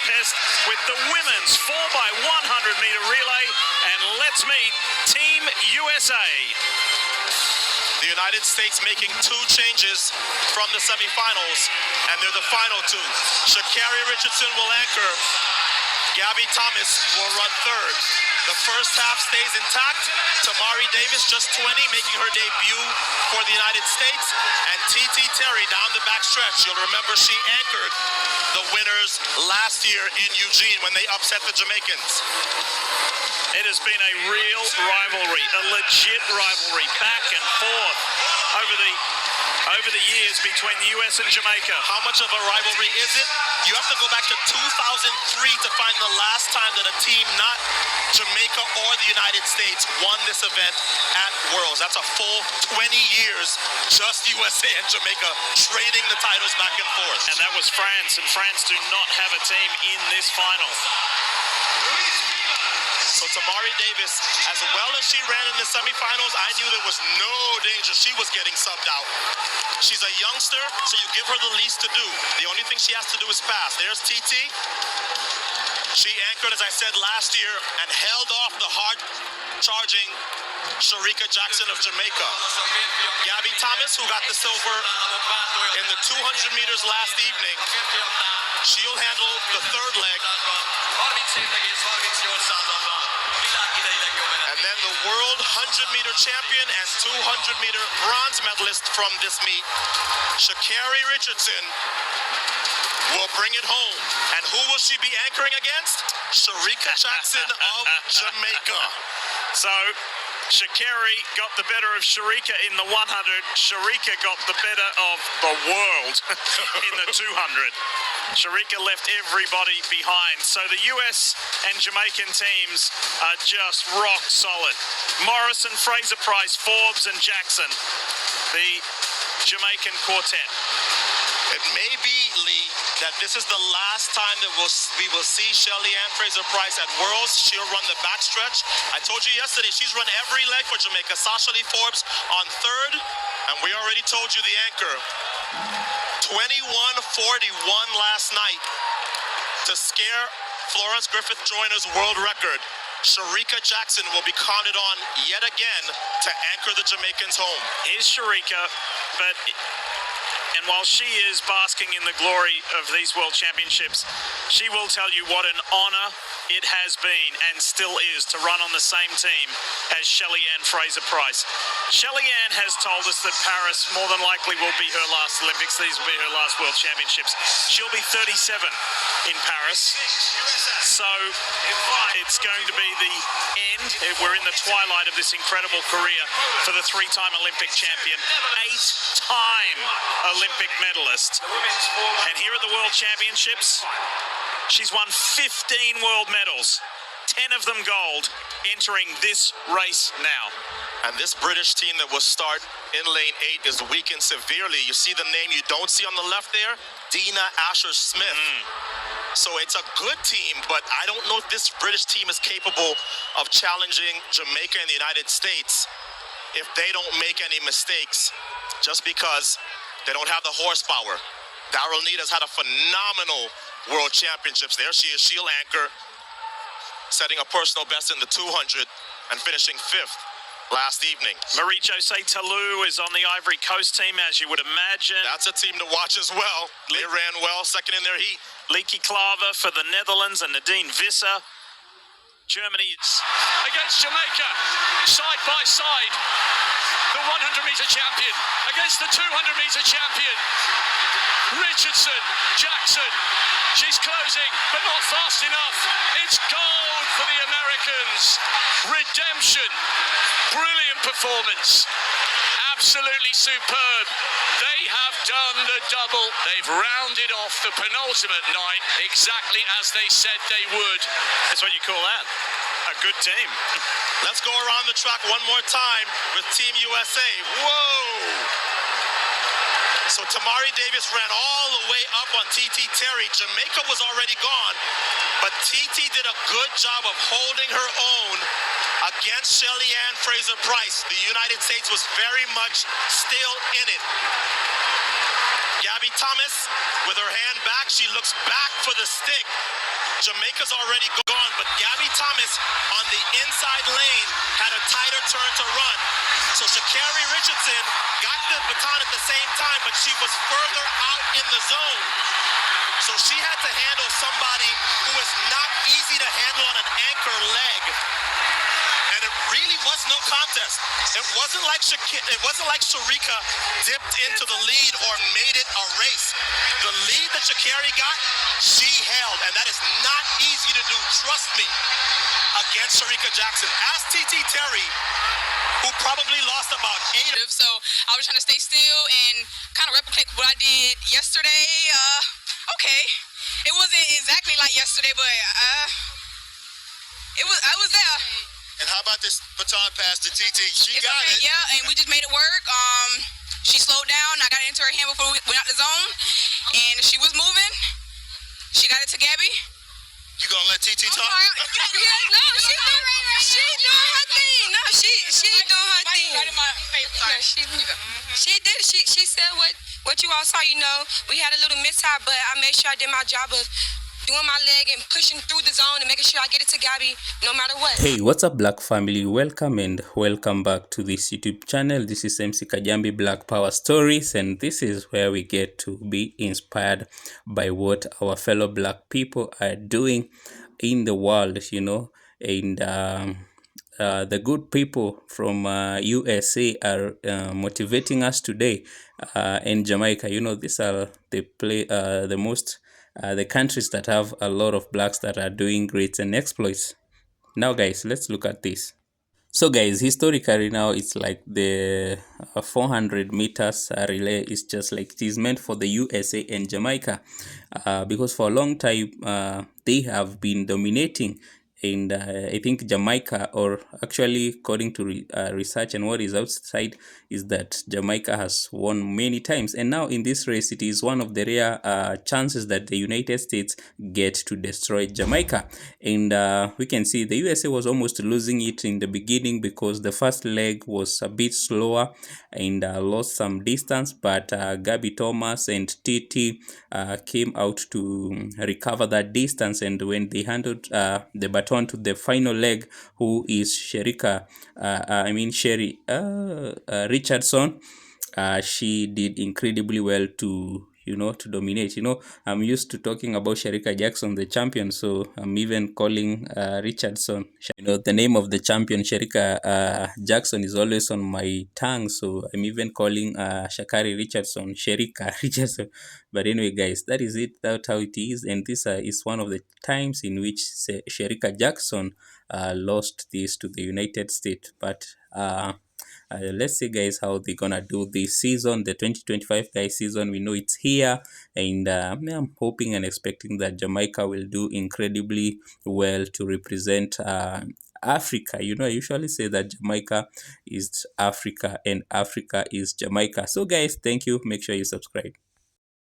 Budapest with the women's 4x100-meter relay. And let's meet Team USA. The United States making two changes from the semifinals, and they're the final two. Sha'Carri Richardson will anchor. Gabby Thomas will run third. The first half stays intact. Tamari Davis, just 20, making her debut for the United States. And TT Terry down the back stretch. You'll remember she anchored the winners last year in Eugene when they upset the Jamaicans. It has been a real rivalry, a legit rivalry, back and forth over the years between the US and Jamaica. How much of a rivalry is it? You have to go back to 2003 to find the last time that a team, not Jamaica or the United States, won this event at Worlds. That's a full 20 years, just USA and Jamaica trading the titles back and forth. And that was France, and France do not have a team in this final. So Tamari Davis, as well as she ran in the semifinals, I knew there was no danger. She was getting subbed out. She's a youngster, so you give her the least to do. The only thing she has to do is pass. There's TT. She anchored, as I said, last year and held off the hard-charging Sharika Jackson of Jamaica. Gabby Thomas, who got the silver in the 200 meters last evening, she'll handle the third leg. And then the world 100-meter champion and 200-meter bronze medalist from this meet, Sha'Carri Richardson, will bring it home. And who will she be anchoring against? Sharika Jackson of Jamaica. So Sha'Carri got the better of Sharika in the 100. Sharika got the better of the world in the 200. Sharika left everybody behind. So the US and Jamaican teams are just rock solid. Morrison, Fraser Price, Forbes and Jackson, the Jamaican quartet. It may be, Lee, that this is the last time that we will see Shelly-Ann Fraser-Price at Worlds. She'll run the backstretch. I told you yesterday, she's run every leg for Jamaica. Sasha Lee Forbes on third, and we already told you the anchor. 21:41 last night to scare Florence Griffith Joyner's world record. Sharika Jackson will be counted on yet again to anchor the Jamaicans home. Is Sharika, and while she is basking in the glory of these World Championships, she will tell you what an honor it has been and still is to run on the same team as Shelly-Ann Fraser-Price. Shelly-Ann has told us that Paris more than likely will be her last Olympics. These will be her last World Championships. She'll be 37 in Paris. So it's going to be the end. We're in the twilight of this incredible career for the three-time Olympic champion, 8-time Olympic medalist. And here at the World Championships, she's won 15 world medals, 10 of them gold, entering this race now. And this British team that will start in lane 8 is weakened severely. You see the name you don't see on the left there? Dina Asher-Smith. So it's a good team, but I don't know if this British team is capable of challenging Jamaica and the United States if they don't make any mistakes, just because they don't have the horsepower. Darrell Neat has had a phenomenal World Championships. There she is. She'll anchor, setting a personal best in the 200 and finishing 5th last evening. Marie-José Talou is on the Ivory Coast team, as you would imagine. That's a team to watch as well. They ran well, second in their heat. Leaky Klaver for the Netherlands and Nadine Visser. Germany against Jamaica, side by side. The 100-meter champion against the 200-meter champion. Richardson, Jackson, she's closing, but not fast enough. It's gold for the Americans. Redemption, brilliant performance, absolutely superb. They have done the double. They've rounded off the penultimate night exactly as they said they would. That's what you call that, a good team. Let's go around the track one more time with Team USA. Whoa! So Tamari Davis ran all the way up on TT Terry. Jamaica was already gone, but TT did a good job of holding her own against Shelly-Ann Fraser-Price. The United States was very much still in it. Gabby Gabby Thomas with her hand back. She looks back for the stick. Jamaica's already gone, but Gabby Thomas on the inside lane had a tighter turn to run. So Sha'Carri Richardson got the baton at the same time, but she was further out in the zone. So she had to handle somebody who is not easy to handle on an anchor leg. And it really was no contest. It wasn't like Sharika dipped into the lead or made it a race. The lead that Sha'Carri got, she held, and that is not easy to do, trust me, against Sharika Jackson. Ask TT Terry, who probably lost about 8. So I was trying to stay still and kind of replicate what I did yesterday. Okay, it wasn't exactly like yesterday, but I was there. And how about this baton pass to TT? She It's got okay, it. yeah, and we just made it work. She slowed down. I got it into her hand before we went out the zone, and she was moving. She got it to Gabby. You gonna let TT talk? Yeah, no, she doing her thing. No, she doing her thing. Yeah, she did. She said what you all saw. You know, we had a little mishap, but I made sure I did my job of doing my leg and pushing through the zone and making sure I get it to Gabby no matter what. Hey, what's up, Black family? Welcome and welcome back to this YouTube channel. This is MC Kajambi Black Power Stories, and this is where we get to be inspired by what our fellow Black people are doing in the world, you know. And the good people from USA are motivating us today in Jamaica. You know, these are the countries that have a lot of blacks that are doing great and exploits. Now guys, let's look at this. So guys, historically now it's like the 400 meters relay is just like it is meant for the USA and Jamaica, because for a long time they have been dominating. And I think Jamaica, or actually according to research and what is outside, is that Jamaica has won many times. And now in this race, it is one of the rare chances that the United States get to destroy Jamaica. And we can see the USA was almost losing it in the beginning because the first leg was a bit slower and lost some distance. But Gabby Thomas and TT came out to recover that distance. And when they handled the baton to the final leg, who is Sherry Richardson, she did incredibly well to dominate. I'm used to talking about Sherika Jackson, the champion, so I'm even calling Richardson. The name of the champion, Sherika Jackson, is always on my tongue, so I'm even calling Sha'Carri Richardson Sherika Richardson. But anyway, guys, that is it. That's how it is, and this is one of the times in which Sherika Jackson lost this to the United States. But let's see, guys, how they're gonna do this season, the 2025 guys season. We know it's here, and I'm hoping and expecting that Jamaica will do incredibly well to represent Africa. I usually say that Jamaica is Africa and Africa is Jamaica. So guys, thank you. Make sure you subscribe.